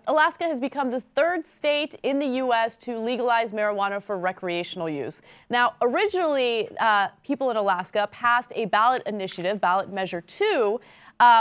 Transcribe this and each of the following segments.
Alaska has become the third state in the U.S. to legalize marijuana for recreational use. Now, originally, people in Alaska passed a ballot initiative, Ballot Measure 2,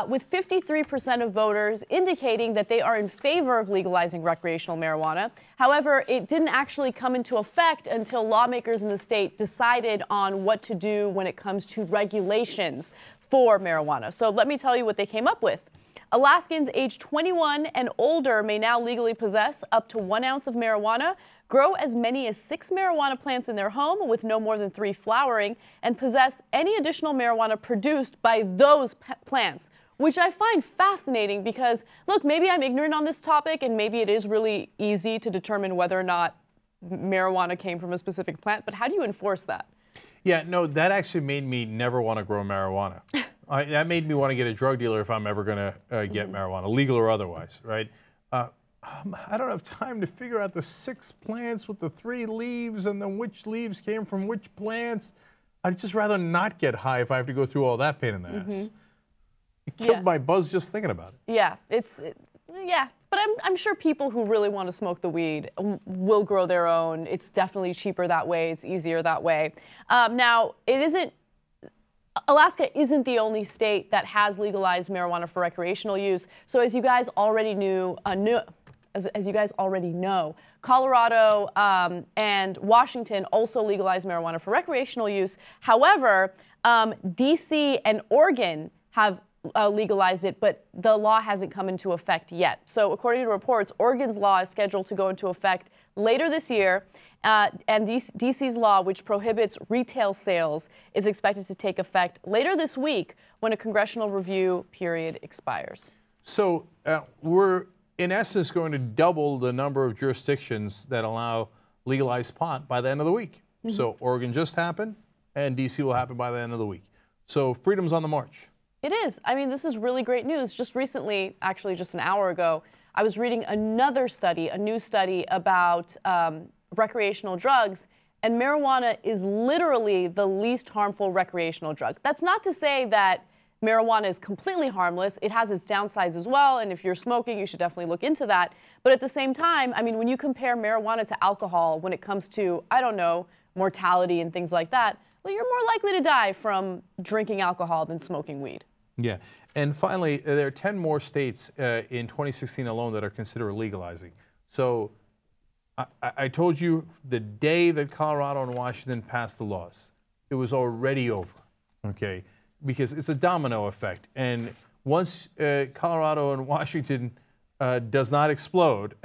with 53% of voters indicating that they are in favor of legalizing recreational marijuana. However, it didn't actually come into effect until lawmakers in the state decided on what to do when it comes to regulations for marijuana. So let me tell you what they came up with. Alaskans aged 21 and older may now legally possess up to 1 ounce of marijuana, grow as many as 6 marijuana plants in their home with no more than 3 flowering, and possess any additional marijuana produced by those plants, which I find fascinating because, look, maybe I'm ignorant on this topic and maybe it is really easy to determine whether or not marijuana came from a specific plant, but how do you enforce that? Yeah, no, that actually made me never want to grow marijuana. That made me want to get a drug dealer if I'm ever going to get marijuana, legal or otherwise, right? I don't have time to figure out the 6 plants with the 3 leaves and then which leaves came from which plants. I'd just rather not get high if I have to go through all that pain in the ass. It killed my buzz just thinking about it. Yeah, yeah. But I'm sure people who really want to smoke the weed will grow their own. It's definitely cheaper that way. It's easier that way. Now, Alaska isn't the only state that has legalized marijuana for recreational use. So as you guys already as you guys already know, Colorado and Washington also legalized marijuana for recreational use. However, DC and Oregon have legalized it, but the law hasn't come into effect yet. So according to reports, Oregon's law is scheduled to go into effect later this year, and DC's law, which prohibits retail sales, is expected to take effect later this week when a congressional review period expires. So we're, in essence, going to double the number of jurisdictions that allow legalized pot by the end of the week. So Oregon just happened, and DC will happen by the end of the week. So freedom's on the march. It is. I mean, this is really great news. Just recently, actually just an hour ago, I was reading another study, a new study about recreational drugs, and marijuana is literally the least harmful recreational drug. That's not to say that marijuana is completely harmless. It has its downsides as well, and if you're smoking, you should definitely look into that. But at the same time, I mean, when you compare marijuana to alcohol when it comes to, I don't know, mortality and things like that, well, you're more likely to die from drinking alcohol than smoking weed. Yeah. And finally, there are 10 more states in 2016 alone that are considered legalizing. So I told you the day that Colorado and Washington passed the laws, it was already over, okay? Because it's a domino effect. And once Colorado and Washington does not explode,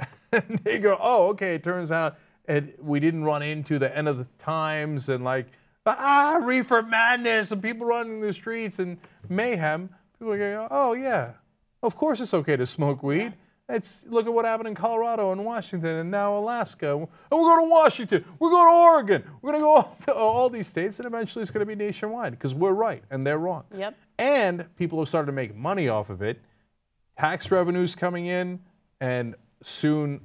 they go, oh, okay, it turns out we didn't run into the end of the times and like, reefer madness and people running the streets and mayhem. People are going, oh yeah, of course it's okay to smoke weed. Look at what happened in Colorado and Washington and now Alaska. And we're going to Washington, we're going to Oregon, we're going to go to all these states, and eventually it's going to be nationwide because we're right and they're wrong. Yep. And people have started to make money off of it. Tax revenues coming in, and soon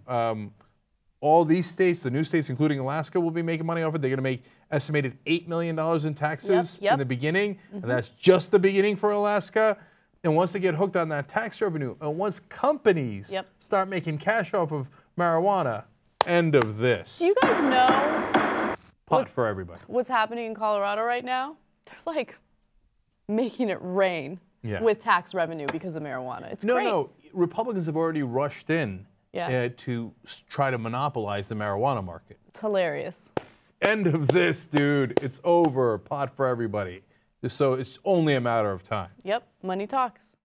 all these states, the new states, including Alaska, will be making money off it. They're going to make estimated $8 million in taxes in the beginning, and that's just the beginning for Alaska. And once they get hooked on that tax revenue, and once companies start making cash off of marijuana, end of this. Do you guys know pot for everybody? What's happening in Colorado right now? They're like making it rain with tax revenue because of marijuana. It's great. No, Republicans have already rushed in to try to monopolize the marijuana market. It's hilarious. End of this, dude. It's over. Pot for everybody. So it's only a matter of time. Yep, money talks.